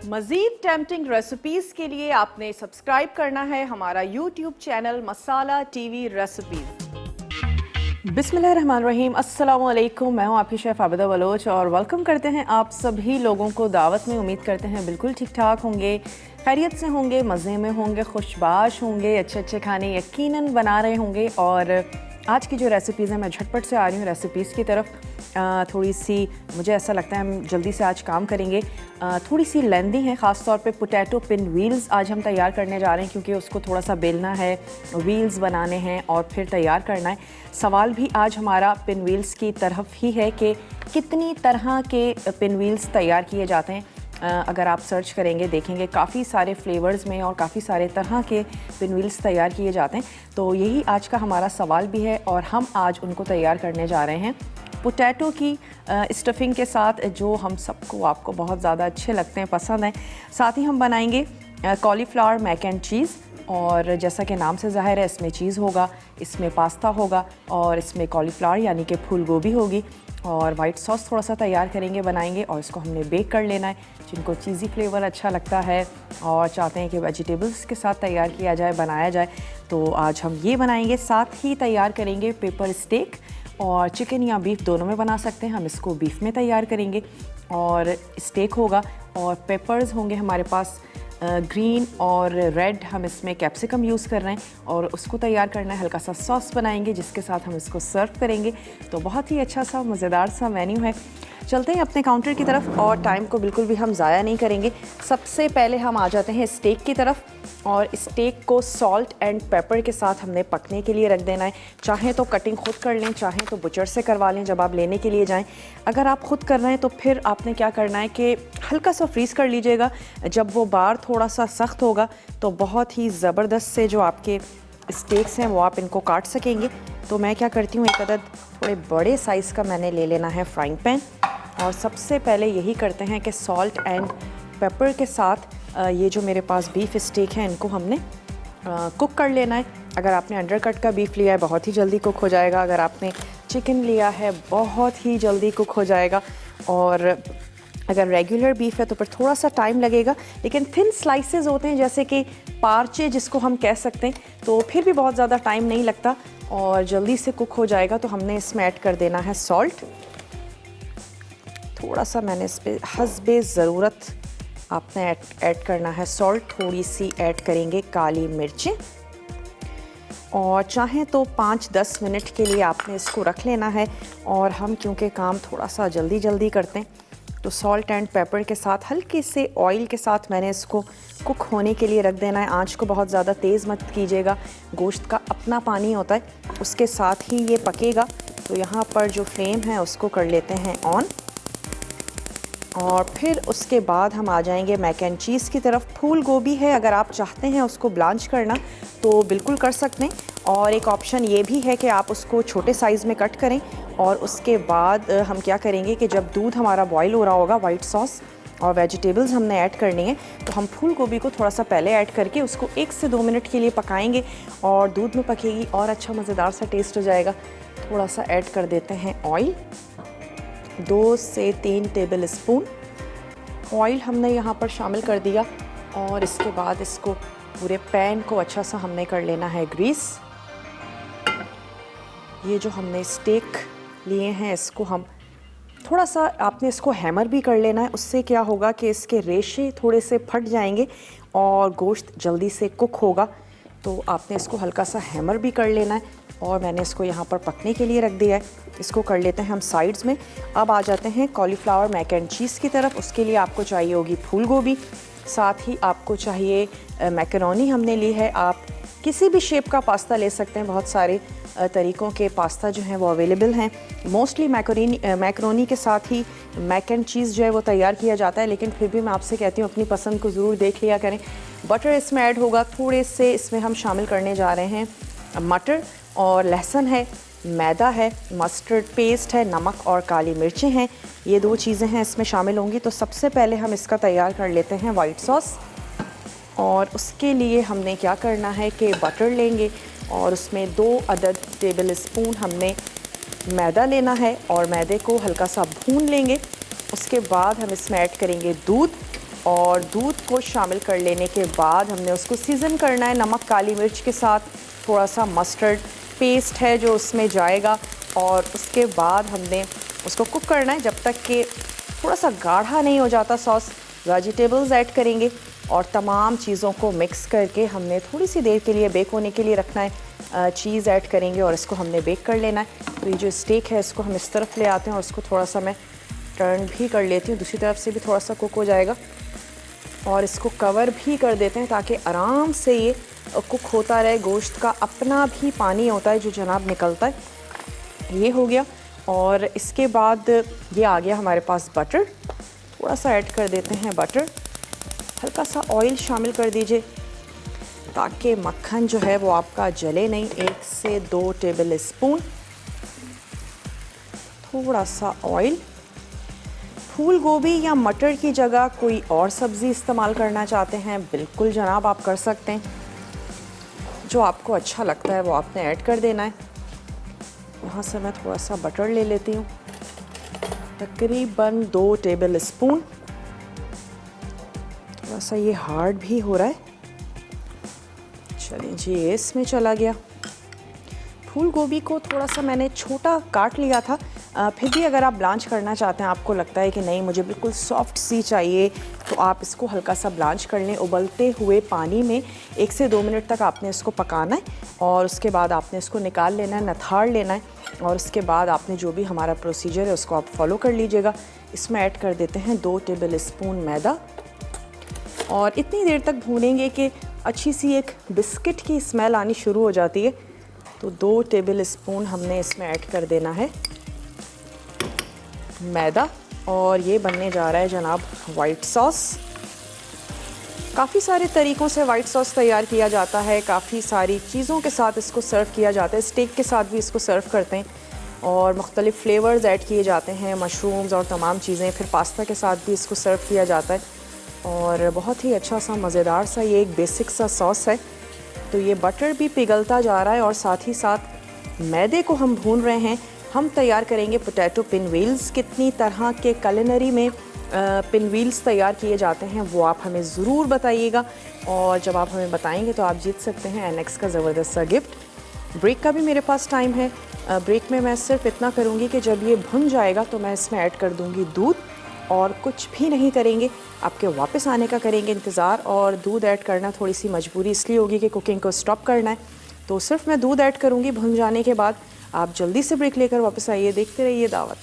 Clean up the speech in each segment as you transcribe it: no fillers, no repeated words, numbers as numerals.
मज़ीद tempting recipes के लिए आपने सब्सक्राइब करना है हमारा यूट्यूब चैनल मसाला टीवी रेसिपीज़। बिस्मिल्लाहिर्रहमानिर्रहीम, अस्सलाम वालेकुम। मैं हूँ आपकी शेफ़ आबिदा बलोच और वेलकम करते हैं आप सभी लोगों को दावत में। उम्मीद करते हैं बिल्कुल ठीक ठाक होंगे, खैरियत से होंगे, मज़े में होंगे, खुशबाश होंगे, अच्छे अच्छे खाने यकीनन बना रहे होंगे। और आज की जो रेसिपीज़ हैं, मैं झटपट से आ रही हूँ रेसिपीज़ की तरफ। थोड़ी सी मुझे ऐसा लगता है हम जल्दी से आज काम करेंगे। थोड़ी सी लेंदी हैं, ख़ास तौर पे पोटैटो पिन व्हील्स आज हम तैयार करने जा रहे हैं, क्योंकि उसको थोड़ा सा बेलना है, व्हील्स बनाने हैं और फिर तैयार करना है। सवाल भी आज हमारा पिन व्हील्स की तरफ ही है कि कितनी तरह के पिन व्हील्स तैयार किए जाते हैं। अगर आप सर्च करेंगे देखेंगे काफ़ी सारे फ्लेवर्स में और काफ़ी सारे तरह के पिन व्हील्स तैयार किए जाते हैं। तो यही आज का हमारा सवाल भी है और हम आज उनको तैयार करने जा रहे हैं पोटैटो की स्टफिंग के साथ, जो हम सबको आपको बहुत ज़्यादा अच्छे लगते हैं, पसंद हैं। साथ ही हम बनाएंगे कॉलीफ्लावर मैक एंड चीज़, और जैसा कि नाम से ज़ाहिर है इसमें चीज़ होगा, इसमें पास्ता होगा और इसमें कॉलीफ्लावर यानी कि फूल गोभी होगी। और वाइट सॉस थोड़ा सा तैयार करेंगे, बनाएंगे, और इसको हमने बेक कर लेना है। जिनको चीज़ी फ्लेवर अच्छा लगता है और चाहते हैं कि वेजिटेबल्स के साथ तैयार किया जाए, बनाया जाए, तो आज हम ये बनाएंगे। साथ ही तैयार करेंगे पेपर स्टेक, और चिकन या बीफ दोनों में बना सकते हैं। हम इसको बीफ में तैयार करेंगे और स्टेक होगा, और पेपर्स होंगे हमारे पास ग्रीन और रेड, हम इसमें कैप्सिकम यूज़ कर रहे हैं और उसको तैयार करना है। हल्का सा सॉस बनाएंगे जिसके साथ हम इसको सर्व करेंगे। तो बहुत ही अच्छा सा मज़ेदार सा मेन्यू है। चलते हैं अपने काउंटर की तरफ और टाइम को बिल्कुल भी हम ज़ाया नहीं करेंगे। सबसे पहले हम आ जाते हैं स्टेक की तरफ, और स्टेक को सॉल्ट एंड पेपर के साथ हमने पकने के लिए रख देना है। चाहें तो कटिंग खुद कर लें, चाहें तो बुचर से करवा लें जब आप लेने के लिए जाएं। अगर आप खुद कर रहे हैं तो फिर आपने क्या करना है कि हल्का सा फ्रीज़ कर लीजिएगा। जब वो बार थोड़ा सा सख्त होगा तो बहुत ही ज़बरदस्त से जो आपके स्टेक्स हैं वो आप इनको काट सकेंगे। तो मैं क्या करती हूँ, एक अदद थोड़े बड़े साइज़ का मैंने ले लेना है फ्राइंग पैन, और सबसे पहले यही करते हैं कि सॉल्ट एंड पेपर के साथ ये जो मेरे पास बीफ स्टेक हैं इनको हमने कुक कर लेना है। अगर आपने अंडरकट का बीफ लिया है बहुत ही जल्दी कुक हो जाएगा, अगर आपने चिकन लिया है बहुत ही जल्दी कुक हो जाएगा, और अगर रेगुलर बीफ है तो फिर थोड़ा सा टाइम लगेगा। लेकिन थिन स्लाइसेस होते हैं जैसे कि पार्चे जिसको हम कह सकते हैं, तो फिर भी बहुत ज़्यादा टाइम नहीं लगता और जल्दी से कुक हो जाएगा। तो हमने इसमें ऐड कर देना है सॉल्ट, थोड़ा सा मैंने इस पर हस्बे ज़रूरत आपने ऐड करना है सॉल्ट। थोड़ी सी ऐड करेंगे काली मिर्चें, और चाहें तो 5-10 मिनट के लिए आपने इसको रख लेना है। और हम क्योंकि काम थोड़ा सा जल्दी जल्दी करते हैं तो सॉल्ट एंड पेपर के साथ हल्के से ऑयल के साथ मैंने इसको कुक होने के लिए रख देना है। आंच को बहुत ज़्यादा तेज़ मत कीजिएगा, गोश्त का अपना पानी होता है, उसके साथ ही ये पकेगा। तो यहाँ पर जो फ्लेम है उसको कर लेते हैं ऑन, और फिर उसके बाद हम आ जाएंगे मैक एंड चीज़ की तरफ। फूल गोभी है, अगर आप चाहते हैं उसको ब्लांच करना तो बिल्कुल कर सकते हैं, और एक ऑप्शन ये भी है कि आप उसको छोटे साइज़ में कट करें। और उसके बाद हम क्या करेंगे कि जब दूध हमारा बॉईल हो रहा होगा, वाइट सॉस और वेजिटेबल्स हमने ऐड करनी है, तो हम फूल गोभी को थोड़ा सा पहले ऐड करके उसको 1 से 2 मिनट के लिए पकाएंगे, और दूध में पकेगी और अच्छा मज़ेदार सा टेस्ट हो जाएगा। थोड़ा सा ऐड कर देते हैं ऑयल, 2 से 3 टेबल स्पून ऑयल हमने यहाँ पर शामिल कर दिया। और इसके बाद इसको पूरे पैन को अच्छा सा हमने कर लेना है ग्रीस। ये जो हमने स्टेक लिए हैं इसको हम थोड़ा सा, आपने इसको हैमर भी कर लेना है, उससे क्या होगा कि इसके रेशे थोड़े से फट जाएंगे और गोश्त जल्दी से कुक होगा। तो आपने इसको हल्का सा हैमर भी कर लेना है, और मैंने इसको यहाँ पर पकने के लिए रख दिया है। इसको कर लेते हैं हम साइड्स में। अब आ जाते हैं कॉलीफ्लावर मैक एंड चीज़ की तरफ। उसके लिए आपको चाहिए होगी फूल गोभी, साथ ही आपको चाहिए मैकरोनी हमने ली है। आप किसी भी शेप का पास्ता ले सकते हैं, बहुत सारे तरीक़ों के पास्ता जो हैं वो अवेलेबल हैं। मोस्टली मैकरोनी के साथ ही मैक एंड चीज़ जो है वो तैयार किया जाता है, लेकिन फिर भी मैं आपसे कहती हूँ अपनी पसंद को ज़रूर देख लिया करें। बटर इसमें ऐड होगा, थोड़े से इसमें हम शामिल करने जा रहे हैं मटर, और लहसुन है, मैदा है, मस्टर्ड पेस्ट है, नमक और काली मिर्चें हैं। ये 2 चीज़ें हैं इसमें शामिल होंगी। तो सबसे पहले हम इसका तैयार कर लेते हैं वाइट सॉस, और उसके लिए हमने क्या करना है कि बटर लेंगे और उसमें 2 अदद टेबल स्पून हमने मैदा लेना है, और मैदे को हल्का सा भून लेंगे। उसके बाद हम इसमें ऐड करेंगे दूध, और दूध को शामिल कर लेने के बाद हमने उसको सीज़न करना है नमक काली मिर्च के साथ। थोड़ा सा मस्टर्ड पेस्ट है जो उसमें जाएगा और उसके बाद हमने उसको कुक करना है जब तक कि थोड़ा सा गाढ़ा नहीं हो जाता सॉस। वेजिटेबल्स ऐड करेंगे और तमाम चीज़ों को मिक्स करके हमने थोड़ी सी देर के लिए बेक होने के लिए रखना है। चीज़ ऐड करेंगे और इसको हमने बेक कर लेना है। तो ये जो स्टेक है इसको हम इस तरफ ले आते हैं और इसको थोड़ा सा मैं टर्न भी कर लेती हूँ, दूसरी तरफ से भी थोड़ा सा कुक हो जाएगा। और इसको कवर भी कर देते हैं ताकि आराम से ये कुक होता रहे। गोश्त का अपना भी पानी होता है जो जनाब निकलता है। ये हो गया और इसके बाद ये आ गया हमारे पास बटर। थोड़ा सा ऐड कर देते हैं बटर, हल्का सा ऑयल शामिल कर दीजिए ताकि मक्खन जो है वो आपका जले नहीं। 1 से 2 टेबल स्पून थोड़ा सा ऑयल। फूल गोभी या मटर की जगह कोई और सब्ज़ी इस्तेमाल करना चाहते हैं बिल्कुल जनाब आप कर सकते हैं, जो आपको अच्छा लगता है वो आपने ऐड कर देना है। यहाँ से मैं थोड़ा सा बटर ले लेती हूँ, तकरीबन 2 टेबल स्पून। थोड़ा सा ये हार्ड भी हो रहा है। चलिए जी, ये इसमें चला गया। फूल गोभी को थोड़ा सा मैंने छोटा काट लिया था। फिर भी अगर आप ब्लांच करना चाहते हैं, आपको लगता है कि नहीं मुझे बिल्कुल सॉफ्ट सी चाहिए, तो आप इसको हल्का सा ब्लांच कर लें। उबलते हुए पानी में 1 से 2 मिनट तक आपने इसको पकाना है और उसके बाद आपने इसको निकाल लेना है, नथाड़ लेना है और उसके बाद आपने जो भी हमारा प्रोसीजर है उसको आप फॉलो कर लीजिएगा। इसमें ऐड कर देते हैं 2 टेबल स्पून मैदा और इतनी देर तक भूनेंगे कि अच्छी सी एक बिस्किट की स्मेल आनी शुरू हो जाती है। तो 2 टेबल स्पून हमने इसमें ऐड कर देना है मैदा और ये बनने जा रहा है जनाब वाइट सॉस। काफ़ी सारे तरीक़ों से वाइट सॉस तैयार किया जाता है, काफ़ी सारी चीज़ों के साथ इसको सर्व किया जाता है। स्टेक के साथ भी इसको सर्व करते हैं और मुख्तलिफ़ फ्लेवर्स ऐड किए जाते हैं, मशरूम्स और तमाम चीज़ें। फिर पास्ता के साथ भी इसको सर्व किया जाता है और बहुत ही अच्छा सा मज़ेदार सा ये एक बेसिक सा सॉस है। तो ये बटर भी पिघलता जा रहा है और साथ ही साथ मैदे को हम भून रहे हैं। हम तैयार करेंगे पोटैटो पिनव्हील्स। कितनी तरह के कुलिनरी में पिनव्हील्स तैयार किए जाते हैं वो आप हमें ज़रूर बताइएगा और जब आप हमें बताएंगे तो आप जीत सकते हैं एनेक्स का ज़बरदस्त सा गिफ्ट। ब्रेक का भी मेरे पास टाइम है। ब्रेक में मैं सिर्फ इतना करूँगी कि जब ये भुन जाएगा तो मैं इसमें ऐड कर दूँगी दूध और कुछ भी नहीं करेंगे, आपके वापस आने का करेंगे इंतज़ार। और दूध ऐड करना थोड़ी सी मजबूरी इसलिए होगी कि कुकिंग को स्टॉप करना है, तो सिर्फ मैं दूध ऐड करूँगी। भुन जाने के बाद आप जल्दी से ब्रेक लेकर वापस आइए, देखते रहिए दावत।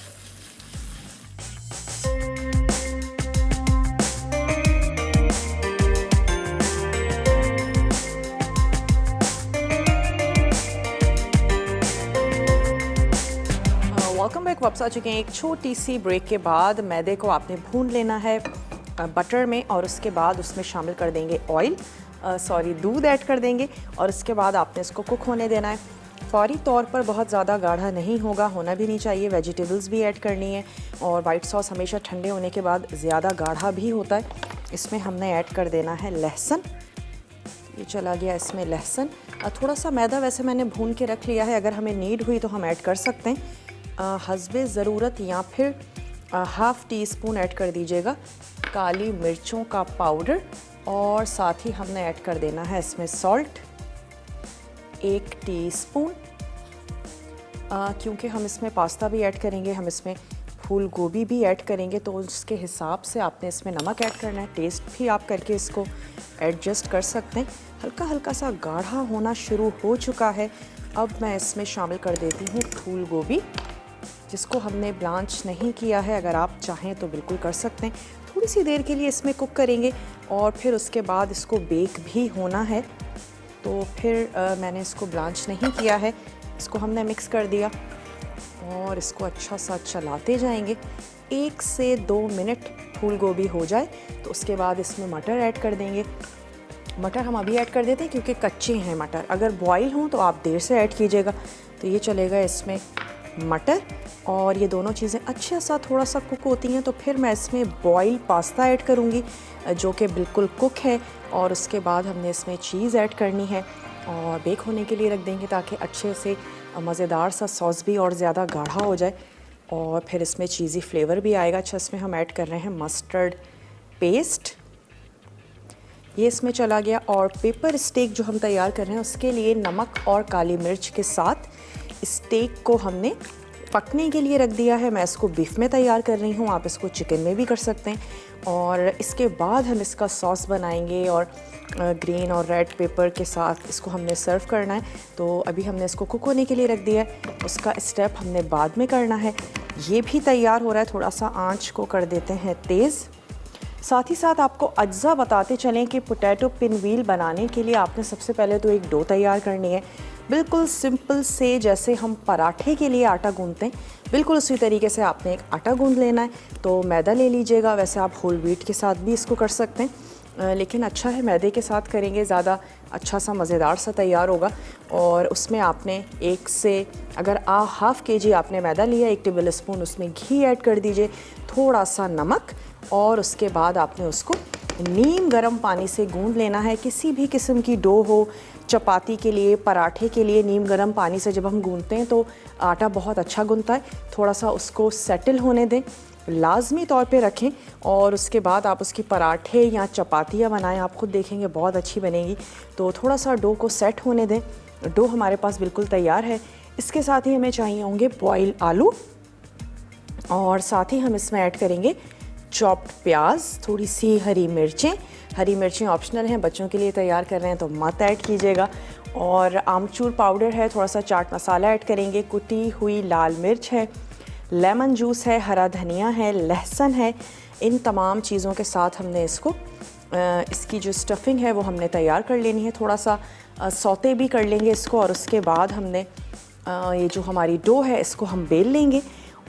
Welcome back. वापस आ चुके हैं एक छोटी सी ब्रेक के बाद। मैदे को आपने भून लेना है बटर में और उसके बाद उसमें शामिल कर देंगे दूध ऐड कर देंगे और उसके बाद आपने इसको कुक होने देना है। फौरी तौर पर बहुत ज़्यादा गाढ़ा नहीं होगा, होना भी नहीं चाहिए। वेजिटेबल्स भी ऐड करनी है और वाइट सॉस हमेशा ठंडे होने के बाद ज़्यादा गाढ़ा भी होता है। इसमें हमने ऐड कर देना है लहसुन। ये चला गया इसमें लहसुन। थोड़ा सा मैदा वैसे मैंने भून के रख लिया है, अगर हमें नीड हुई तो हम ऐड कर सकते हैं हस्बे ज़रूरत, या फिर हाफ़ टी स्पून ऐड कर दीजिएगा काली मिर्चों का पाउडर और साथ ही हमने ऐड कर देना है इसमें सॉल्ट 1 टीस्पून। क्योंकि हम इसमें पास्ता भी ऐड करेंगे, हम इसमें फूल गोभी भी ऐड करेंगे, तो उसके हिसाब से आपने इसमें नमक ऐड करना है। टेस्ट भी आप करके इसको एडजस्ट कर सकते हैं। हल्का हल्का सा गाढ़ा होना शुरू हो चुका है। अब मैं इसमें शामिल कर देती हूँ फूल गोभी, जिसको हमने ब्लांच नहीं किया है। अगर आप चाहें तो बिल्कुल कर सकते हैं। थोड़ी सी देर के लिए इसमें कुक करेंगे और फिर उसके बाद इसको बेक भी होना है, तो फिर मैंने इसको ब्लांच नहीं किया है। इसको हमने मिक्स कर दिया और इसको अच्छा सा चलाते जाएंगे। 1 से 2 मिनट फूल गोभी हो जाए तो उसके बाद इसमें मटर ऐड कर देंगे। मटर हम अभी ऐड कर देते हैं क्योंकि कच्चे हैं मटर, अगर बॉईल हों तो आप देर से ऐड कीजिएगा। तो ये चलेगा इसमें मटर और ये दोनों चीज़ें अच्छा सा थोड़ा सा कुक होती हैं तो फिर मैं इसमें बॉईल पास्ता ऐड करूँगी जो कि बिल्कुल कुक है। और उसके बाद हमने इसमें चीज़ ऐड करनी है और बेक होने के लिए रख देंगे ताकि अच्छे से मज़ेदार सा सॉस भी और ज़्यादा गाढ़ा हो जाए और फिर इसमें चीज़ी फ्लेवर भी आएगा। अच्छा, इसमें हम ऐड कर रहे हैं मस्टर्ड पेस्ट ये इसमें चला गया। और पेपर स्टेक जो हम तैयार कर रहे हैं उसके लिए नमक और काली मिर्च के साथ स्टेक को हमने पकने के लिए रख दिया है। मैं इसको बीफ में तैयार कर रही हूँ, आप इसको चिकन में भी कर सकते हैं। और इसके बाद हम इसका सॉस बनाएंगे और ग्रीन और रेड पेपर के साथ इसको हमने सर्व करना है। तो अभी हमने इसको कुक होने के लिए रख दिया है, उसका स्टेप हमने बाद में करना है। ये भी तैयार हो रहा है, थोड़ा सा आंच को कर देते हैं तेज़। साथ ही साथ आपको अज्जा बताते चलें कि पोटैटो पिनवील बनाने के लिए आपने सबसे पहले तो एक डो तैयार करनी है, बिल्कुल सिंपल से जैसे हम पराठे के लिए आटा गूंथते हैं, बिल्कुल उसी तरीके से आपने एक आटा गूंथ लेना है। तो मैदा ले लीजिएगा, वैसे आप होल व्हीट के साथ भी इसको कर सकते हैं, लेकिन अच्छा है मैदे के साथ करेंगे, ज़्यादा अच्छा सा मज़ेदार सा तैयार होगा। और उसमें आपने एक से अगर हाफ़ kg आपने मैदा लिया, 1 टेबल स्पून उसमें घी ऐड कर दीजिए, थोड़ा सा नमक, और उसके बाद आपने उसको नीम गर्म पानी से गूंद लेना है। किसी भी किस्म की डो हो, चपाती के लिए, पराठे के लिए, नीम गर्म पानी से जब हम गूंदते हैं तो आटा बहुत अच्छा गूंथता है। थोड़ा सा उसको सेटल होने दें, लाजमी तौर पे रखें, और उसके बाद आप उसकी पराठे या चपातियाँ बनाएं, आप खुद देखेंगे बहुत अच्छी बनेगी। तो थोड़ा सा डो को सेट होने दें। डो हमारे पास बिल्कुल तैयार है। इसके साथ ही हमें चाहिए होंगे बॉयल आलू, और साथ ही हम इसमें ऐड करेंगे चॉप्ड प्याज, थोड़ी सी हरी मिर्चें ऑप्शनल हैं, बच्चों के लिए तैयार कर रहे हैं तो मत ऐड कीजिएगा। और आमचूर पाउडर है, थोड़ा सा चाट मसाला ऐड करेंगे, कुटी हुई लाल मिर्च है, लेमन जूस है, हरा धनिया है, लहसुन है। इन तमाम चीज़ों के साथ हमने इसकी जो स्टफिंग है वो हमने तैयार कर लेनी है। थोड़ा सा सौते भी कर लेंगे इसको, और उसके बाद हमने ये जो हमारी डो है इसको हम बेल लेंगे,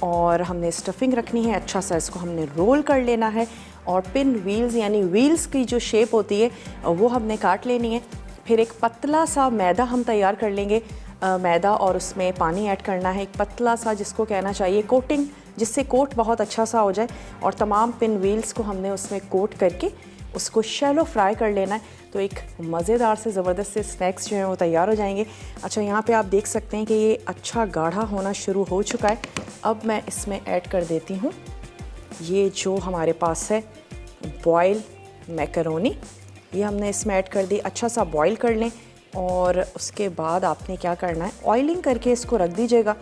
और हमने स्टफिंग रखनी है। अच्छा सा इसको हमने रोल कर लेना है, और पिन व्हील्स यानी व्हील्स की जो शेप होती है वो हमने काट लेनी है। फिर एक पतला सा मैदा हम तैयार कर लेंगे, मैदा और उसमें पानी ऐड करना है, एक पतला सा, जिसको कहना चाहिए कोटिंग, जिससे कोट बहुत अच्छा सा हो जाए। और तमाम पिन व्हील्स को हमने उसमें कोट करके उसको शैलो फ्राई कर लेना है। तो एक मज़ेदार से ज़बरदस्त से स्नैक्स जो हैं वो तैयार हो जाएंगे। अच्छा, यहाँ पे आप देख सकते हैं कि ये अच्छा गाढ़ा होना शुरू हो चुका है। अब मैं इसमें ऐड कर देती हूँ ये जो हमारे पास है बॉयल मैकरोनी, ये हमने इसमें ऐड कर दी। अच्छा सा बॉयल कर लें, और उसके बाद आपने क्या करना है, ऑयलिंग करके इसको रख दीजिएगा।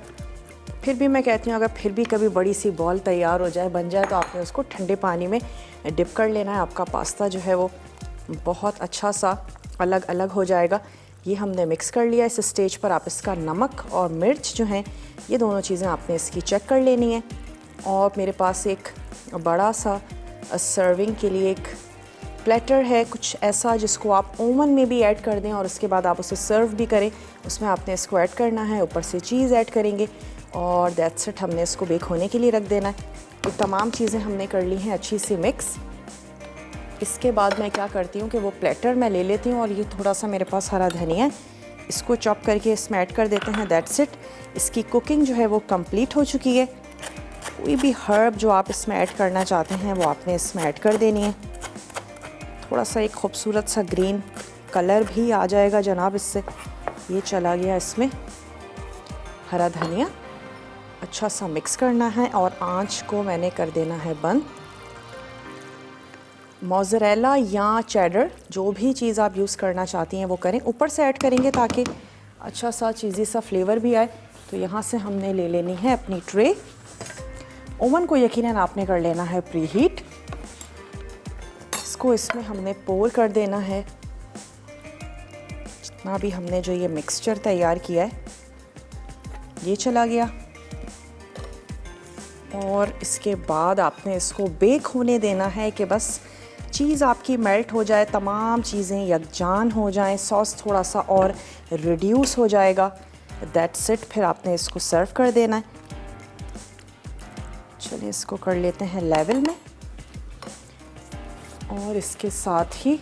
फिर भी मैं कहती हूँ अगर फिर भी कभी बड़ी सी बॉल तैयार हो जाए, बन जाए, तो आपने उसको ठंडे पानी में डिप कर लेना है। आपका पास्ता जो है वो बहुत अच्छा सा अलग अलग हो जाएगा। ये हमने मिक्स कर लिया। इस स्टेज पर आप इसका नमक और मिर्च जो हैं, ये दोनों चीज़ें आपने इसकी चेक कर लेनी है। और मेरे पास एक बड़ा सा सर्विंग के लिए एक प्लेटर है, कुछ ऐसा जिसको आप ओवन में भी ऐड कर दें और उसके बाद आप उसे सर्व भी करें। उसमें आपने इसको ऐड करना है, ऊपर से चीज़ ऐड करेंगे, और दैट्स इट। हमने इसको बेक होने के लिए रख देना है। तो तमाम चीज़ें हमने कर ली हैं अच्छी सी मिक्स। इसके बाद मैं क्या करती हूँ कि वो प्लेटर मैं ले लेती हूँ, और ये थोड़ा सा मेरे पास हरा धनिया है, इसको चॉप करके इसमें ऐड कर देते हैं। That's it. इसकी कुकिंग जो है वो कंप्लीट हो चुकी है। कोई भी हर्ब जो आप इसमें ऐड करना चाहते हैं वो आपने इसमें ऐड कर देनी है। थोड़ा सा एक खूबसूरत सा ग्रीन कलर भी आ जाएगा जनाब इससे। ये चला गया इसमें हरा धनिया। अच्छा सा मिक्स करना है, और आंच को मैंने कर देना है बंद। मोज़रेला या चेडर, जो भी चीज़ आप यूज़ करना चाहती हैं वो करें। ऊपर से ऐड करेंगे ताकि अच्छा सा चीज़ी सा फ्लेवर भी आए। तो यहाँ से हमने ले लेनी है अपनी ट्रे। ओवन को यकीनन आपने कर लेना है प्री हीट। इसको इसमें हमने पोर कर देना है। जितना भी हमने जो ये मिक्सचर तैयार किया है ये चला गया, और इसके बाद आपने इसको बेक होने देना है कि बस चीज़ आपकी मेल्ट हो जाए, तमाम चीज़ें यकजान हो जाएं, सॉस थोड़ा सा और रिड्यूस हो जाएगा। That's it. फिर आपने इसको सर्व कर देना है। चलिए इसको कर लेते हैं लेवल में, और इसके साथ ही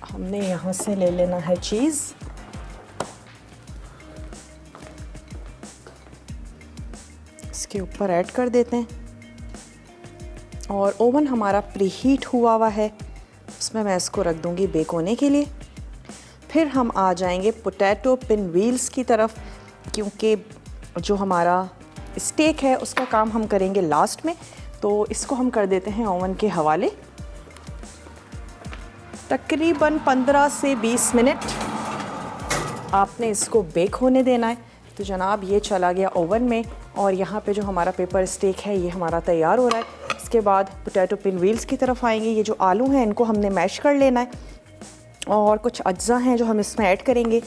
हमने यहाँ से ले लेना है चीज़। इसके ऊपर ऐड कर देते हैं, और ओवन हमारा प्रीहीट हुआ है, उसमें मैं इसको रख दूंगी बेक होने के लिए। फिर हम आ जाएंगे पोटैटो पिन व्हील्स की तरफ, क्योंकि जो हमारा स्टेक है उसका काम हम करेंगे लास्ट में। तो इसको हम कर देते हैं ओवन के हवाले। तकरीबन 15 से 20 मिनट आपने इसको बेक होने देना है। तो जनाब ये चला गया ओवन में और यहाँ पे जो हमारा पेपर स्टेक है ये हमारा तैयार हो रहा है। इसके बाद पोटैटो पिन व्हील्स की तरफ आएंगे। ये जो आलू हैं इनको हमने मैश कर लेना है और कुछ अज्जा हैं जो हम इसमें ऐड करेंगे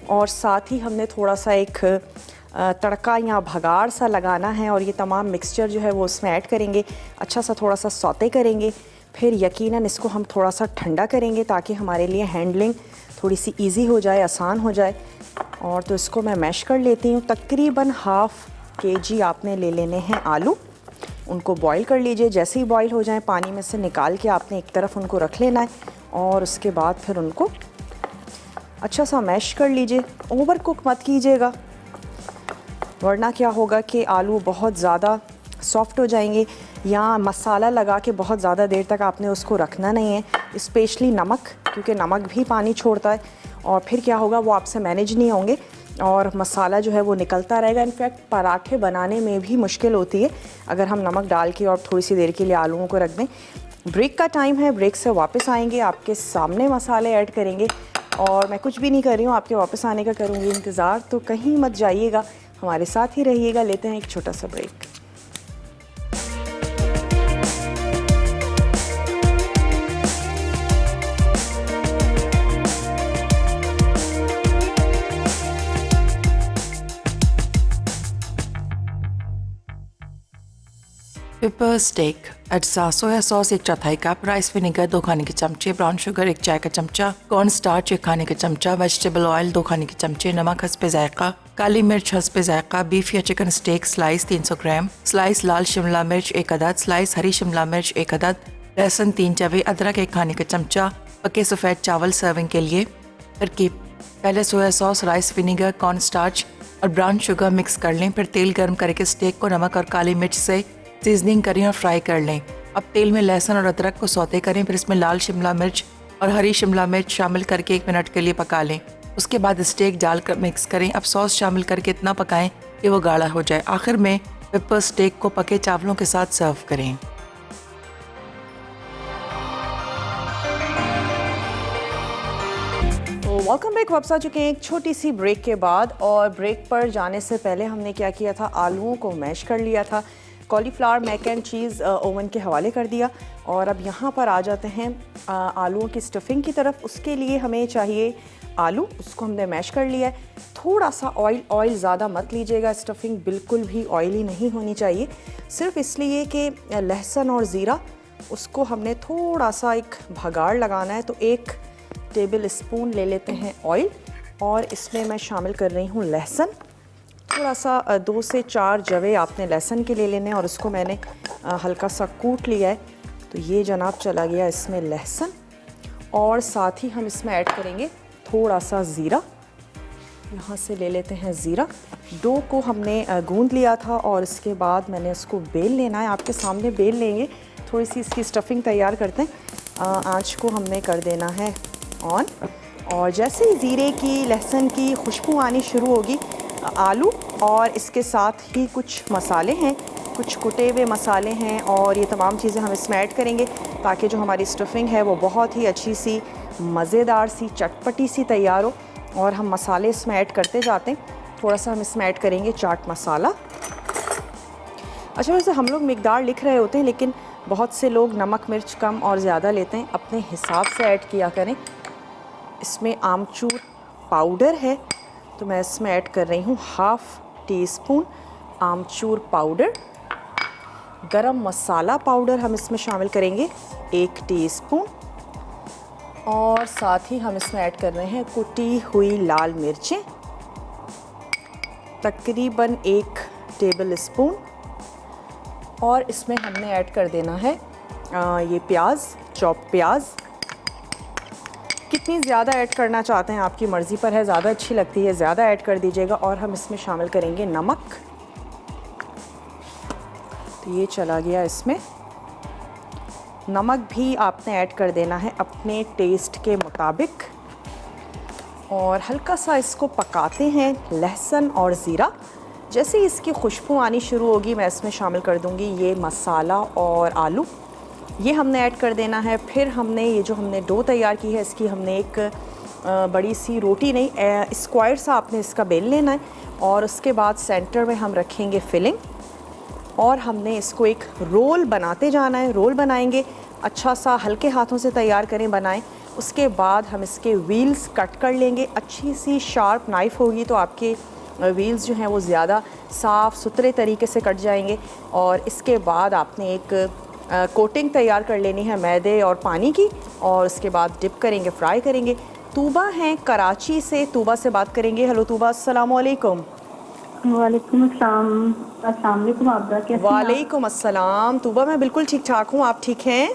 और साथ ही हमने थोड़ा सा एक तड़का या भगाड़ सा लगाना है और ये तमाम मिक्सचर जो है वो उसमें ऐड करेंगे। अच्छा सा थोड़ा सा सौते करेंगे, फिर यकीनन इसको हम थोड़ा सा ठंडा करेंगे ताकि हमारे लिए हैंडलिंग थोड़ी सी इजी हो जाए, आसान हो जाए। और तो इसको मैं मैश कर लेती हूँ। तकरीबन हाफ़ केजी आपने ले लेने हैं आलू, उनको बॉईल कर लीजिए। जैसे ही बॉईल हो जाए पानी में से निकाल के आपने एक तरफ उनको रख लेना है और उसके बाद फिर उनको अच्छा सा मैश कर लीजिए। ओवर कुक मत कीजिएगा वरना क्या होगा कि आलू बहुत ज़्यादा सॉफ्ट हो जाएंगे या मसाला लगा के बहुत ज़्यादा देर तक आपने उसको रखना नहीं है। स्पेशली नमक, क्योंकि नमक भी पानी छोड़ता है और फिर क्या होगा वो आपसे मैनेज नहीं होंगे और मसाला जो है वो निकलता रहेगा। इनफैक्ट पराठे बनाने में भी मुश्किल होती है अगर हम नमक डाल के और थोड़ी सी देर के लिए आलूओं को रख दें। ब्रेक का टाइम है, ब्रेक से वापस आएंगे, आपके सामने मसाले ऐड करेंगे और मैं कुछ भी नहीं कर रही हूँ, आपके वापस आने का करूँगी इंतज़ार। तो कहीं मत जाइएगा, हमारे साथ ही रहिएगा। लेते हैं एक छोटा सा ब्रेक। पेपर स्टेक, अज्जा soya sauce 1/4 cup, rice vinegar 2 खाने के चमचे, ब्राउन शुगर 1 चाय का चमचा, कॉर्न स्टार्च 1 खाने का चमचा, वेजिटेबल ऑयल 2 खाने के चमचे, नमक हस्बे जायका, काली मिर्च हस्बे जायका, बीफ या चिकन स्टेक स्लाइस 300 ग्राम, स्लाइस लाल शिमला मिर्च 1 अदद, स्लाइस हरी शिमला मिर्च 1 अदद, लहसुन 3 चवे, अदरक 1 खाने का चमचा, पके सफ़ेद चावल सर्विंग के लिए। तरकीब: पहले soya sauce, rice vinegar, corn starch और ब्राउन शुगर मिक्स कर लें। फिर तेल गर्म करके स्टेक को नमक और काली मिर्च से सीजनिंग करें और फ्राई कर लें। अब तेल में लहसुन और अदरक को सौते करें, फिर इसमें लाल शिमला मिर्च और हरी शिमला मिर्च शामिल करके 1 मिनट के लिए पका लें। उसके बाद स्टेक डालकर मिक्स करें। अब सॉस शामिल करके इतना पकाएं कि वो गाढ़ा हो जाए। आखिर में पेपर स्टेक को पके चावलों के साथ सर्व करें। Welcome back. वापस आ चुके हैं एक छोटी सी ब्रेक के बाद और ब्रेक पर जाने से पहले हमने क्या किया था, आलूओं को मैश कर लिया था, cauliflower mac and cheese oven के हवाले कर दिया और अब यहाँ पर आ जाते हैं आलूओं की स्टफिंग की तरफ। उसके लिए हमें चाहिए आलू, उसको हमने मैश कर लिया है। थोड़ा सा ऑयल ज़्यादा मत लीजिएगा, स्टफिंग बिल्कुल भी ऑयली नहीं होनी चाहिए, सिर्फ इसलिए कि लहसुन और ज़ीरा उसको हमने थोड़ा सा एक भगाड़ लगाना है। तो 1 टेबल स्पून ले लेते हैं ऑयल और इसमें मैं शामिल कर रही हूँ लहसुन। थोड़ा सा 2 से 4 जवे आपने लहसुन के ले लेने और उसको मैंने हल्का सा कूट लिया है। तो ये जनाब चला गया इसमें लहसुन और साथ ही हम इसमें ऐड करेंगे थोड़ा सा ज़ीरा। यहाँ से ले लेते हैं ज़ीरा। डो को हमने गूंद लिया था और इसके बाद मैंने उसको बेल लेना है, आपके सामने बेल लेंगे। थोड़ी सी इसकी स्टफिंग तैयार करते हैं। आँच को हमने कर देना है ऑन और जैसे ही ज़ीरे की, लहसुन की खुशबू आनी शुरू होगी, आलू और इसके साथ ही कुछ मसाले हैं, कुछ कुटे हुए मसाले हैं और ये तमाम चीज़ें हम इसमें ऐड करेंगे ताकि जो हमारी स्टफिंग है वो बहुत ही अच्छी सी, मज़ेदार सी, चटपटी सी तैयार हो। और हम मसाले इसमें ऐड करते जाते हैं। थोड़ा सा हम इसमें ऐड करेंगे चाट मसाला। अच्छा, वैसे हम लोग मिकदार लिख रहे होते हैं लेकिन बहुत से लोग नमक मिर्च कम और ज़्यादा लेते हैं, अपने हिसाब से ऐड किया करें। इसमें आमचूर पाउडर है तो मैं इसमें ऐड कर रही हूँ 1/2 टीस्पून आमचूर पाउडर। गरम मसाला पाउडर हम इसमें शामिल करेंगे 1 टीस्पून और साथ ही हम इसमें ऐड कर रहे हैं कुटी हुई लाल मिर्चें तकरीबन 1 टेबल स्पून और इसमें हमने ऐड कर देना है ये प्याज, चॉप प्याज। कितनी ज़्यादा ऐड करना चाहते हैं आपकी मर्ज़ी पर है, ज़्यादा अच्छी लगती है ज़्यादा ऐड कर दीजिएगा। और हम इसमें शामिल करेंगे नमक। तो ये चला गया इसमें। नमक भी आपने ऐड कर देना है अपने टेस्ट के मुताबिक और हल्का सा इसको पकाते हैं लहसुन और ज़ीरा। जैसे ही इसकी खुशबू आनी शुरू होगी मैं इसमें शामिल कर दूंगी ये मसाला और आलू ये हमने ऐड कर देना है। फिर हमने ये जो हमने डो तैयार की है इसकी हमने एक बड़ी सी रोटी नहीं, स्क्वायर सा आपने इसका बेल लेना है और उसके बाद सेंटर में हम रखेंगे फिलिंग और हमने इसको एक रोल बनाते जाना है। रोल बनाएंगे अच्छा सा, हल्के हाथों से तैयार करें, बनाएं। उसके बाद हम इसके व्हील्स कट कर लेंगे। अच्छी सी शार्प नाइफ़ होगी तो आपके व्हील्स जो हैं वो ज़्यादा साफ़ सुथरे तरीके से कट जाएंगे। और इसके बाद आपने एक कोटिंग तैयार कर लेनी है मैदे और पानी की और उसके बाद डिप करेंगे, फ्राई करेंगे। तूबा हैं कराची से, तूबा से बात करेंगे। हेलो तूबा, अस्सलाम वालेकुम। वालेकुम अस्सलाम। अस्सलाम वालेकुम आबदा, कैसे हैं आप? वालेकुम अस्सलाम। तूबा मैं बिल्कुल ठीक ठाक हूँ, आप ठीक हैं?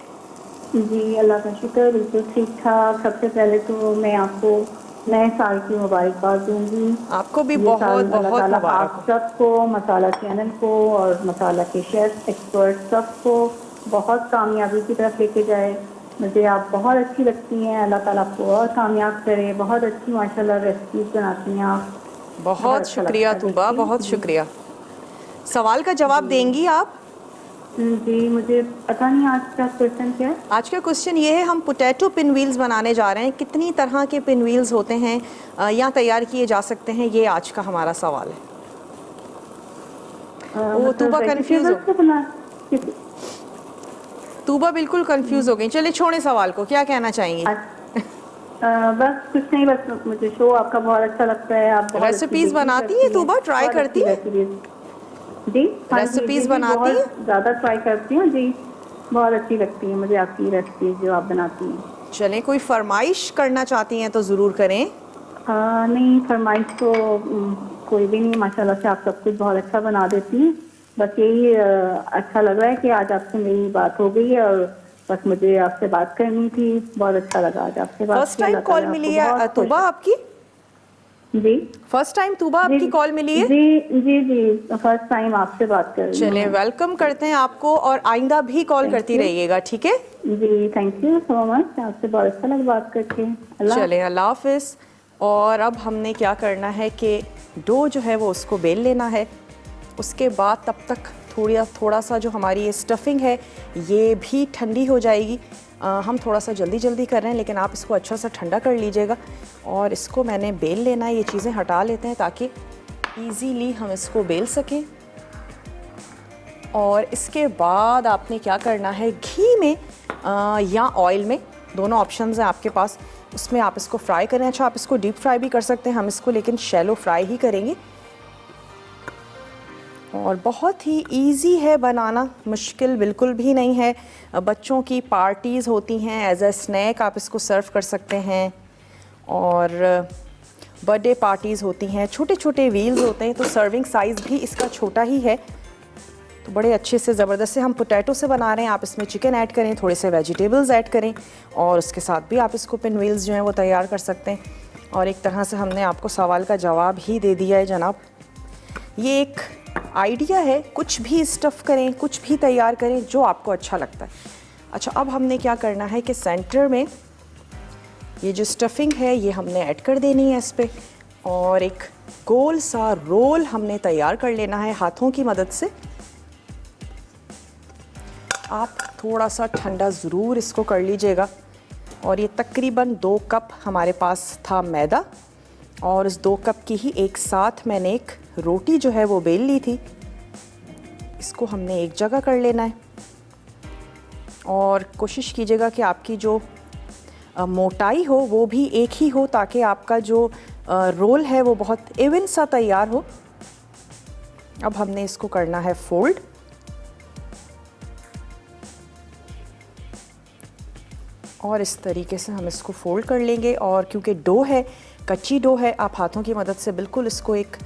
जी अल्लाह का शुक्र, बिल्कुल ठीक ठाक। सबसे पहले तो मैं आपको नए साल की मुबारकबाद दूंगी। आपको भी ये बहुत साल अल्लाह बहुत ताला मुबारक आप सबको, मसाला चैनल को और मसाला के शेफ एक्सपर्ट सबको बहुत कामयाबी की तरफ लेके जाए। मुझे आप बहुत अच्छी लगती हैं, अल्लाह ताला आपको और कामयाब करे। बहुत अच्छी माशाल्लाह रेसिपीज बनाती हैं आप। बहुत अच्छा शुक्रिया लगता है तूबा, देखिए। बहुत शुक्रिया। सवाल का जवाब देंगी आप? जी मुझे पता नहीं आज का क्वेश्चन क्या है। आज का क्वेश्चन ये है, हम पोटैटो पिन व्हील्स बनाने जा रहे हैं। कितनी तरह के पिन व्हील्स होते हैं या तैयार किए जा सकते हैं, ये आज का हमारा सवाल है। वो तूबा कंफ्यूज हो, तूबा बिल्कुल कंफ्यूज हो गई। चलिए छोड़े सवाल को, क्या कहना चाहेंगी? बस कुछ नहीं, बस मुझे शो आपका बहुत अच्छा लगता है। आप बहुत रेसिपीज बनाती हैं तूबा, ट्राई करती हैं? जी हाँ, रेसिपीज बनाती हैं? ज़्यादा ट्राई करती हूँ जी, बहुत अच्छी लगती है मुझे आपकी रेसिपीज जो आप बनाती हैं। चलें, कोई फरमाइश करना चाहती हैं तो ज़रूर करें। नहीं फरमाइश तो कोई भी नहीं, माशाल्लाह से आप सब कुछ बहुत अच्छा बना देती हैं। बस यही अच्छा लग रहा है कि आज आपसे मेरी बात हो गई है और बस मुझे आपसे बात करनी थी। बहुत अच्छा लगा आज आपसे बात। फर्स्ट टाइम कॉल मिली है तूबा आपकी? जी फर्स्ट टाइम तूबा आपकी कॉल मिली है? जी जी जी फर्स्ट टाइम आपसे बात कर रही हूँ। चलें, वेलकम करते हैं आपको और आइंदा भी कॉल करती रहिएगा, ठीक है? जी थैंक यू सो मच, आपसे बहुत अच्छा लगा बात करके। चलें, अल्लाह हाफिज़। और अब हमने क्या करना है कि डो जो है वो उसको बेल लेना है। उसके बाद तब तक थोड़ा सा जो हमारी ये स्टफिंग है ये भी ठंडी हो जाएगी। हम थोड़ा सा जल्दी कर रहे हैं लेकिन आप इसको अच्छा सा ठंडा कर लीजिएगा। और इसको मैंने बेल लेना है, ये चीज़ें हटा लेते हैं ताकि इजीली हम इसको बेल सकें। और इसके बाद आपने क्या करना है, घी में या ऑयल में, दोनों ऑप्शंस हैं आपके पास, उसमें आप इसको फ्राई करें। अच्छा, आप इसको डीप फ्राई भी कर सकते हैं, हम इसको लेकिन शैलो फ्राई ही करेंगे। और बहुत ही इजी है बनाना, मुश्किल बिल्कुल भी नहीं है। बच्चों की पार्टीज़ होती हैं, एज अ स्नैक आप इसको सर्व कर सकते हैं। और बर्थडे पार्टीज़ होती हैं, छोटे छोटे व्हील्स होते हैं, तो सर्विंग साइज़ भी इसका छोटा ही है। तो बड़े अच्छे से ज़बरदस्त से हम पोटैटो से बना रहे हैं। आप इसमें चिकन ऐड करें, थोड़े से वेजिटेबल्स ऐड करें और उसके साथ भी आप इसको पिन व्हील्स जो हैं वो तैयार कर सकते हैं। और एक तरह से हमने आपको सवाल का जवाब ही दे दिया है जनाब। ये एक आइडिया है, कुछ भी स्टफ़ करें, कुछ भी तैयार करें जो आपको अच्छा लगता है। अच्छा, अब हमने क्या करना है कि सेंटर में ये जो स्टफिंग है ये हमने ऐड कर देनी है इस पर। और एक गोल सा रोल हमने तैयार कर लेना है हाथों की मदद से। आप थोड़ा सा ठंडा ज़रूर इसको कर लीजिएगा। और ये तकरीबन 2 कप हमारे पास था मैदा और इस 2 कप की ही एक साथ मैंने एक रोटी जो है वो बेल ली थी। इसको हमने एक जगह कर लेना है और कोशिश कीजिएगा कि आपकी जो मोटाई हो वो भी एक ही हो ताकि आपका जो रोल है वो बहुत इवन सा तैयार हो। अब हमने इसको करना है फोल्ड। और इस तरीके से हम इसको फोल्ड कर लेंगे। और क्योंकि डो है, कच्ची डो है, आप हाथों की मदद से बिल्कुल इसको एक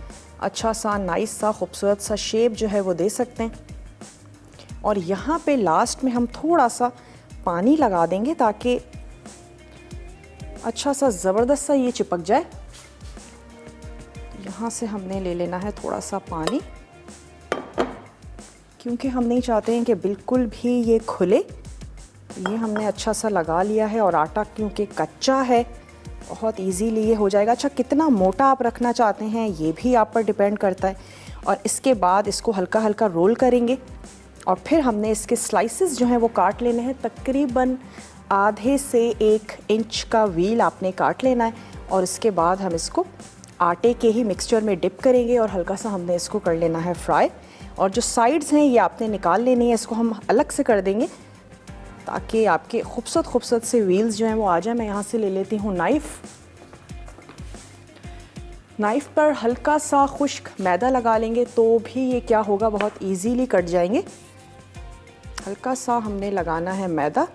अच्छा सा, नाइस सा, खूबसूरत सा शेप जो है वो दे सकते हैं। और यहाँ पे लास्ट में हम थोड़ा सा पानी लगा देंगे ताकि अच्छा सा ज़बरदस्त सा ये चिपक जाए। यहाँ से हमने ले लेना है थोड़ा सा पानी, क्योंकि हम नहीं चाहते हैं कि बिल्कुल भी ये खुले। ये हमने अच्छा सा लगा लिया है और आटा क्योंकि कच्चा है बहुत इजीली ये हो जाएगा। अच्छा, कितना मोटा आप रखना चाहते हैं ये भी आप पर डिपेंड करता है। और इसके बाद इसको हल्का हल्का रोल करेंगे और फिर हमने इसके स्लाइसेस जो हैं वो काट लेने हैं। तकरीबन आधे से 1 इंच का व्हील आपने काट लेना है और इसके बाद हम इसको आटे के ही मिक्सचर में डिप करेंगे और हल्का सा हमने इसको कर लेना है फ्राई। और जो साइड्स हैं ये आपने निकाल लेनी है, इसको हम अलग से कर देंगे ताकि आपके खूबसूरत से व्हील्स जो हैं वो आ जाए। मैं यहाँ से ले लेती हूँ नाइफ़ पर हल्का सा खुश्क मैदा लगा लेंगे तो भी ये क्या होगा, बहुत इजीली कट जाएंगे। हल्का सा हमने लगाना है मैदा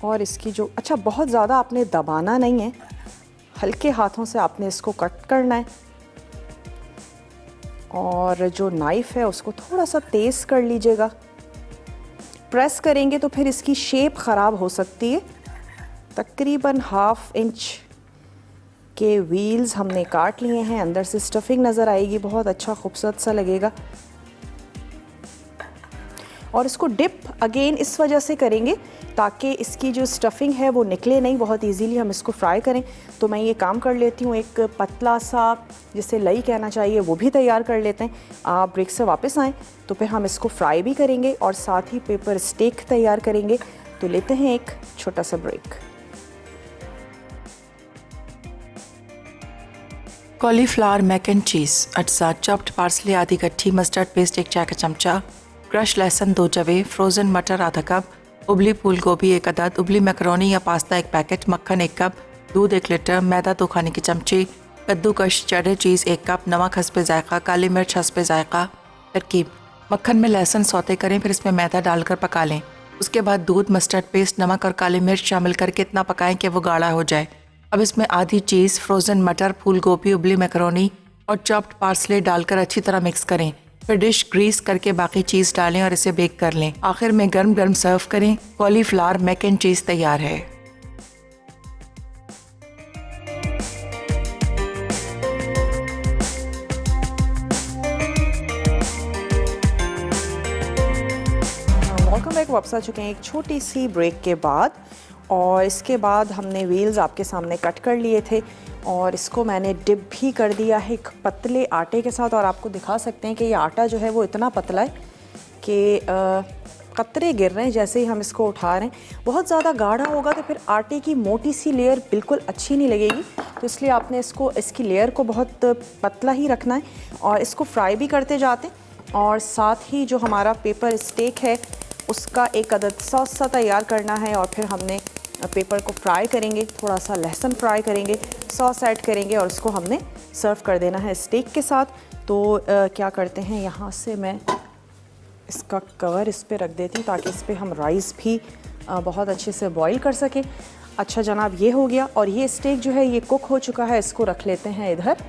और इसकी जो बहुत ज़्यादा आपने दबाना नहीं है, हल्के हाथों से आपने इसको कट करना है। और जो नाइफ़ है उसको थोड़ा सा तेज़ कर लीजिएगा, प्रेस करेंगे तो फिर इसकी शेप ख़राब हो सकती है। तकरीबन 1/2 इंच के व्हील्स हमने काट लिए हैं। अंदर से स्टफिंग नज़र आएगी, बहुत अच्छा खूबसूरत सा लगेगा। और इसको डिप अगेन इस वजह से करेंगे ताकि इसकी जो स्टफिंग है वो निकले नहीं, बहुत इजीली हम इसको फ्राई करें। तो मैं ये काम कर लेती हूँ, एक पतला सा जिसे लई कहना चाहिए वो भी तैयार कर लेते हैं। आप ब्रेक से वापस आएँ तो फिर हम इसको फ्राई भी करेंगे और साथ ही पेपर स्टेक तैयार करेंगे। तो लेते हैं एक छोटा सा break. Cauliflower mac and cheese अज्जा, चॉप्ड पार्सले आधी गट्ठी, मस्टर्ड पेस्ट 1 चाय का चमचा, क्रश लहसुन 2 जवे, फ्रोज़न मटर आधा कप, उबली फूल गोभी 1 अदद, उबली मैकरोनी या पास्ता 1 पैकेट, मक्खन 1 कप, दूध 1 लीटर, मैदा 2 खाने के चमचे, कद्दूकश चेडर चीज़ 1 कप, नमक हस्बे जायका, काली मिर्च हस्बे जायका। तरकीब: मक्खन में लहसुन सौते करें, फिर इसमें मैदा डालकर पका लें। उसके बाद दूध, मस्टर्ड पेस्ट, नमक और काली मिर्च शामिल करके इतना पकाएं कि वो गाढ़ा हो जाए। अब इसमें आधी चीज़, फ्रोज़न मटर, फूल गोभी, उबली मैकरोनी और चॉप्ड पार्सले डालकर अच्छी तरह मिक्स करें। फिर डिश ग्रीस करके बाकी चीज़ डालें और इसे बेक कर लें। आखिर में गर्म गर्म सर्व करें। कॉलीफ्लावर मैक एंड चीज़ तैयार है। Welcome back. वापस आ चुके हैं एक छोटी सी ब्रेक के बाद और इसके बाद हमने व्हील्स आपके सामने कट कर लिए थे और इसको मैंने डिप भी कर दिया है एक पतले आटे के साथ। और आपको दिखा सकते हैं कि ये आटा जो है वो इतना पतला है कि कतरे गिर रहे हैं जैसे ही हम इसको उठा रहे हैं। बहुत ज़्यादा गाढ़ा होगा तो फिर आटे की मोटी सी लेयर बिल्कुल अच्छी नहीं लगेगी, तो इसलिए आपने इसकी लेयर को बहुत पतला ही रखना है और इसको फ्राई भी करते जाते हैं। और साथ ही जो हमारा पेपर स्टेक है उसका 1 अदद सॉस सा तैयार करना है और फिर हमने पेपर को फ्राई करेंगे, थोड़ा सा लहसुन फ्राई करेंगे, सॉस ऐड करेंगे और उसको हमने सर्व कर देना है स्टेक के साथ। तो क्या करते हैं, यहाँ से मैं इसका कवर इस पे रख देती हूँ ताकि इस पे हम राइस भी बहुत अच्छे से बॉईल कर सकें। अच्छा जनाब, ये हो गया और ये स्टेक जो है ये कुक हो चुका है। इसको रख लेते हैं इधर,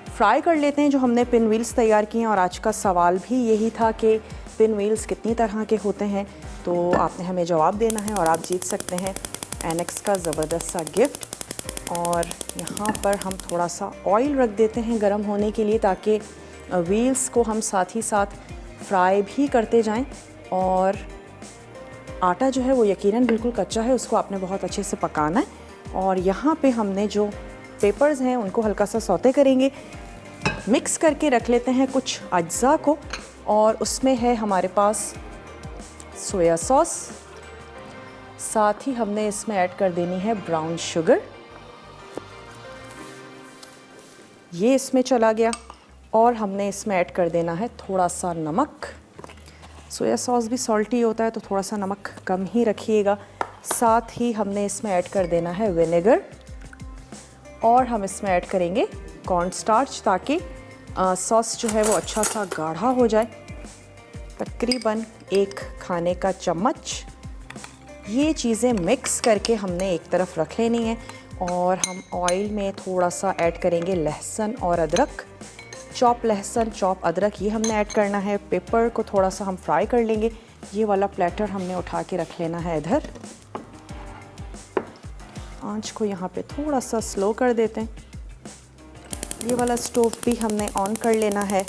फ्राई कर लेते हैं जो हमने पिन व्हील्स तैयार किए हैं। और आज का सवाल भी यही था कि पिन व्हील्स कितनी तरह के होते हैं, तो आपने हमें जवाब देना है और आप जीत सकते हैं एनेक्स का ज़बरदस्त सा गिफ्ट। और यहाँ पर हम थोड़ा सा ऑयल रख देते हैं गर्म होने के लिए ताकि व्हील्स को हम साथ ही साथ फ्राई भी करते जाएं। और आटा जो है वो यकीनन बिल्कुल कच्चा है, उसको आपने बहुत अच्छे से पकाना है। और यहाँ पे हमने जो पेपर्स हैं उनको हल्का सा सौते करेंगे, मिक्स करके रख लेते हैं कुछ अज्जा को। और उसमें है हमारे पास सोया सॉस, साथ ही हमने इसमें ऐड कर देनी है ब्राउन शुगर, ये इसमें चला गया। और हमने इसमें ऐड कर देना है थोड़ा सा नमक। सोया सॉस भी सॉल्टी होता है तो थोड़ा सा नमक कम ही रखिएगा। साथ ही हमने इसमें ऐड कर देना है विनेगर और हम इसमें ऐड करेंगे कॉर्न स्टार्च ताकि सॉस जो है वो अच्छा सा गाढ़ा हो जाए। तकरीबन 1 खाने का चम्मच ये चीज़ें मिक्स करके हमने एक तरफ रख लेनी है। और हम ऑयल में थोड़ा सा ऐड करेंगे लहसुन और अदरक, चॉप लहसुन चॉप अदरक ये हमने ऐड करना है। पेपर को थोड़ा सा हम फ्राई कर लेंगे। ये वाला प्लेटर हमने उठा के रख लेना है इधर। आंच को यहाँ पे थोड़ा सा स्लो कर देते हैं। ये वाला स्टोव भी हमने ऑन कर लेना है।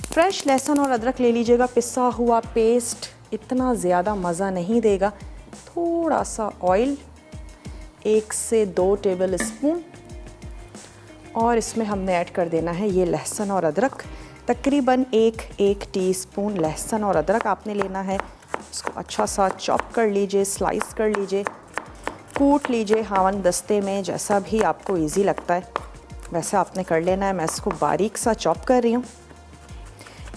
फ्रेश लहसुन और अदरक ले लीजिएगा, पिसा हुआ पेस्ट इतना ज़्यादा मज़ा नहीं देगा। थोड़ा सा ऑयल 1 से 2 टेबल स्पून और इसमें हमने ऐड कर देना है ये लहसुन और अदरक। तकरीबन एक टीस्पून लहसुन और अदरक आपने लेना है। उसको अच्छा सा चॉप कर लीजिए, स्लाइस कर लीजिए, कूट लीजिए हावन दस्ते में, जैसा भी आपको इजी लगता है वैसे आपने कर लेना है। मैं इसको बारीक सा चॉप कर रही हूँ।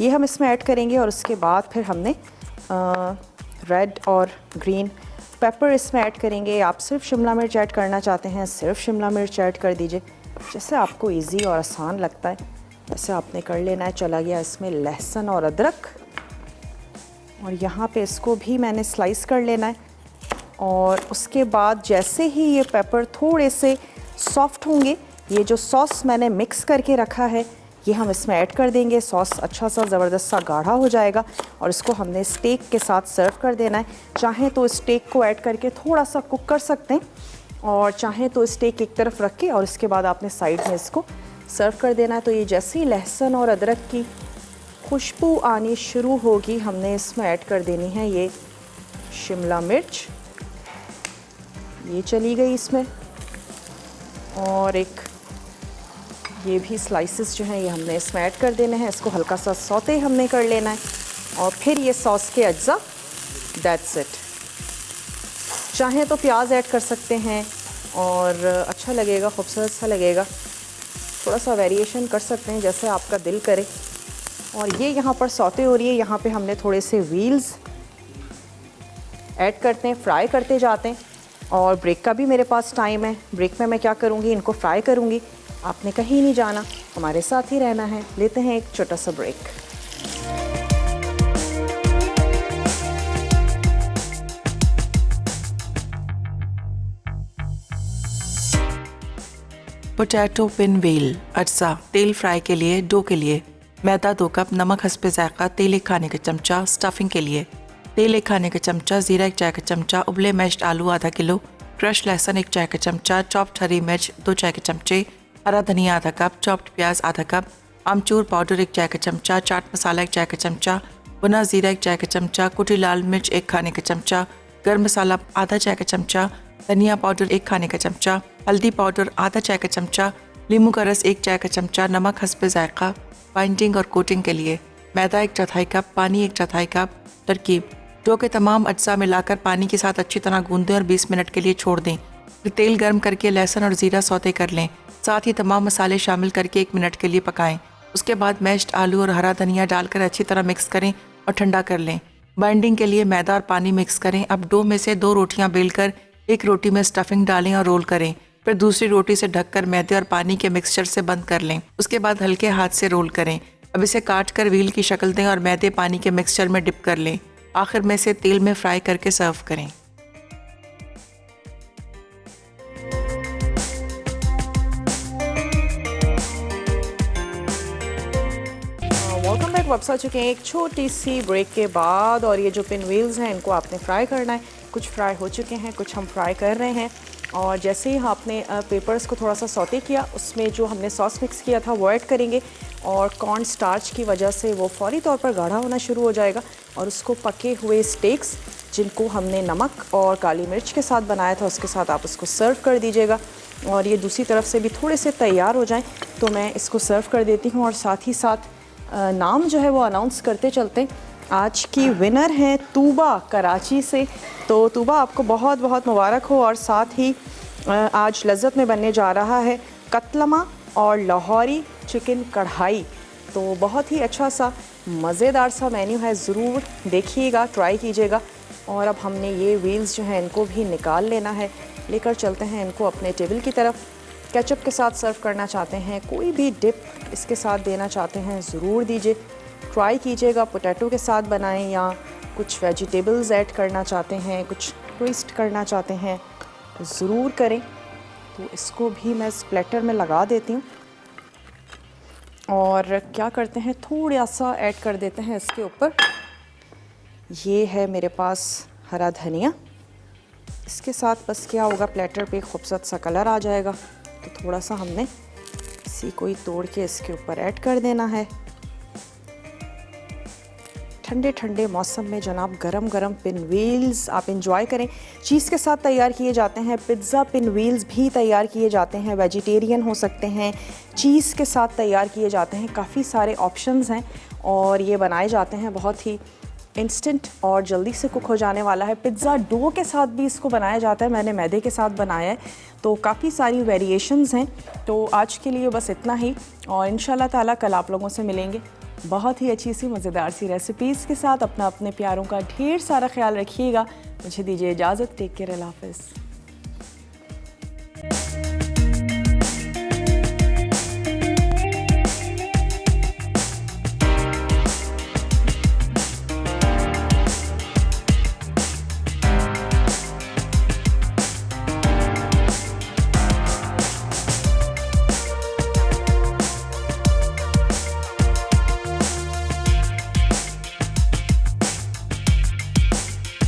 ये हम इसमें ऐड करेंगे और उसके बाद फिर हमने रेड और ग्रीन पेपर इसमें ऐड करेंगे। आप सिर्फ शिमला मिर्च ऐड करना चाहते हैं, सिर्फ शिमला मिर्च ऐड कर दीजिए, जैसे आपको इजी और आसान लगता है वैसे आपने कर लेना है। चला गया इसमें लहसुन और अदरक, और यहाँ पे इसको भी मैंने स्लाइस कर लेना है। और उसके बाद जैसे ही ये पेपर थोड़े से सॉफ्ट होंगे, ये जो सॉस मैंने मिक्स करके रखा है ये हम इसमें ऐड कर देंगे। सॉस अच्छा सा ज़बरदस्त सा गाढ़ा हो जाएगा और इसको हमने स्टेक के साथ सर्व कर देना है। चाहें तो स्टेक को ऐड करके थोड़ा सा कुक कर सकते हैं, और चाहें तो स्टेक एक तरफ रख के और इसके बाद आपने साइड में इसको सर्व कर देना है। तो ये जैसे ही लहसुन और अदरक की खुशबू आनी शुरू होगी, हमने इसमें ऐड कर देनी है ये शिमला मिर्च। ये चली गई इसमें, और एक ये भी स्लाइसेस जो हैं ये हमने इसमें ऐड कर देने हैं। इसको हल्का सा सौते हमने कर लेना है, और फिर ये सॉस के अज्जा, दैट्स इट। चाहें तो प्याज ऐड कर सकते हैं और अच्छा लगेगा, खूबसूरत सा लगेगा। थोड़ा सा वेरिएशन कर सकते हैं जैसे आपका दिल करे। और ये यहाँ पर सौते हो रही है, यहाँ पे हमने थोड़े से व्हील्स ऐड करते हैं, फ्राई करते जाते हैं। और ब्रेक का भी मेरे पास टाइम है। ब्रेक में मैं क्या करूँगी, इनको फ्राई करूँगी। आपने कहीं नहीं जाना, हमारे साथ ही रहना है। लेते हैं एक छोटा सा ब्रेक। पोटैटो पिनवील अज्जा। तेल फ्राई के लिए, डो के लिए मैदा 2 कप, नमक हस्बे जायका, तेल 1 खाने का चमचा। स्टफिंग के लिए तेल 1 खाने का चमचा, जीरा 1 चाय का चमचा, उबले मैश्ड आलू आधा किलो, क्रश लहसुन 1 चाय का चमचा, चॉप्ड हरी मिर्च 2 चाय के चमचे, हरा धनिया आधा कप, चॉप्ड प्याज आधा कप, आमचूर पाउडर 1 चाय का चमचा, चाट मसाला 1 चाय का चमचा, भुना जीरा 1 चाय का चमचा, कुटी लाल मिर्च 1 खाने का चमचा, गर्म मसाला आधा चाय का चमचा, धनिया पाउडर 1 खाने का चमचा, हल्दी पाउडर आधा चाय का चमचा, नींबू का रस 1 चाय का चमचा, नमक हस्बे जायका। बाइंडिंग और कोटिंग के लिए मैदा 1/4 कप, पानी 1/4 कप। तरकीब: डो के तमाम अज्जा मिलाकर पानी के साथ अच्छी तरह गूंदें और 20 मिनट के लिए छोड़ दें। फिर तेल गर्म करके लहसुन और ज़ीरा सौते कर लें। साथ ही तमाम मसाले शामिल करके 1 मिनट के लिए पकाएं। उसके बाद मैश्ड आलू और हरा धनिया डालकर अच्छी तरह मिक्स करें और ठंडा कर लें। बाइंडिंग के लिए मैदा और पानी मिक्स करें। अब डो में से 2 रोटियां बेलकर एक रोटी में स्टफिंग डालें और रोल करें। फिर दूसरी रोटी से ढककर मैदे और पानी के मिक्सचर से बंद कर लें। उसके बाद हल्के हाथ से रोल करें। अब इसे काट कर व्हील की शक्ल दें और मैदे पानी के मिक्सचर में डिप कर लें। आखिर में से तेल में फ्राई करके सर्व करें। Welcome back. वापस आ चुके हैं एक छोटी सी ब्रेक के बाद, और ये जो पिन व्हील्स हैं इनको आपने फ्राई करना है। कुछ फ्राई हो चुके हैं, कुछ हम फ्राई कर रहे हैं। और जैसे ही आपने पेपर्स को थोड़ा सा सौते किया, उसमें जो हमने सॉस मिक्स किया था वो ऐड करेंगे, और कॉर्न स्टार्च की वजह से वो फौरी तौर पर गाढ़ा होना शुरू हो जाएगा। और उसको पके हुए स्टेक्स जिनको हमने नमक और काली मिर्च के साथ बनाया था, उसके साथ आप उसको सर्व कर दीजिएगा। और ये दूसरी तरफ से भी थोड़े से तैयार हो जाएं तो मैं इसको सर्व कर देती हूँ। और साथ ही साथ नाम जो है वो अनाउंस करते चलते हैं। आज की विनर हैं तूबा कराची से। तो तूबा, आपको बहुत बहुत मुबारक हो। और साथ ही आज लज़्ज़त में बनने जा रहा है कतलमा और लाहौरी चिकन कढ़ाई। तो बहुत ही अच्छा सा मज़ेदार सा मेन्यू है, ज़रूर देखिएगा, ट्राई कीजिएगा। और अब हमने ये व्हील्स जो हैं इनको भी निकाल लेना है। लेकर चलते हैं इनको अपने टेबल की तरफ। केचप के साथ सर्व करना चाहते हैं, कोई भी डिप इसके साथ देना चाहते हैं, ज़रूर दीजिए, ट्राई कीजिएगा। पोटैटो के साथ बनाएं, या कुछ वेजिटेबल्स ऐड करना चाहते हैं, कुछ ट्विस्ट करना चाहते हैं, ज़रूर करें। तो इसको भी मैं स्प्लेटर में लगा देती हूँ। और क्या करते हैं, थोड़ा सा ऐड कर देते हैं इसके ऊपर। ये है मेरे पास हरा धनिया। इसके साथ बस क्या होगा, प्लेटर पे खूबसूरत सा कलर आ जाएगा। तो थोड़ा सा हमने इसी को ही तोड़ के इसके ऊपर ऐड कर देना है। ठंडे ठंडे मौसम में जनाब गरम गरम पिनव्हील्स आप इंजॉय करें। चीज़ के साथ तैयार किए जाते हैं, पिज़्ज़ा पिनव्हील्स भी तैयार किए जाते हैं, वेजिटेरियन हो सकते हैं, चीज़ के साथ तैयार किए जाते हैं, काफ़ी सारे ऑप्शंस हैं और ये बनाए जाते हैं बहुत ही इंस्टेंट और जल्दी से कुक हो जाने वाला है। पिज़्ज़ा डो के साथ भी इसको बनाया जाता है, मैंने मैदे के साथ बनाया है, तो काफ़ी सारी वेरिएशंस हैं। तो आज के लिए बस इतना ही और इंशाल्लाह ताला कल आप लोगों से मिलेंगे बहुत ही अच्छी सी मज़ेदार सी रेसिपीज़ के साथ। अपने प्यारों का ढेर सारा ख्याल रखिएगा। मुझे दीजिए इजाज़त। टेक केयर, अल्लाह हाफ़िज़।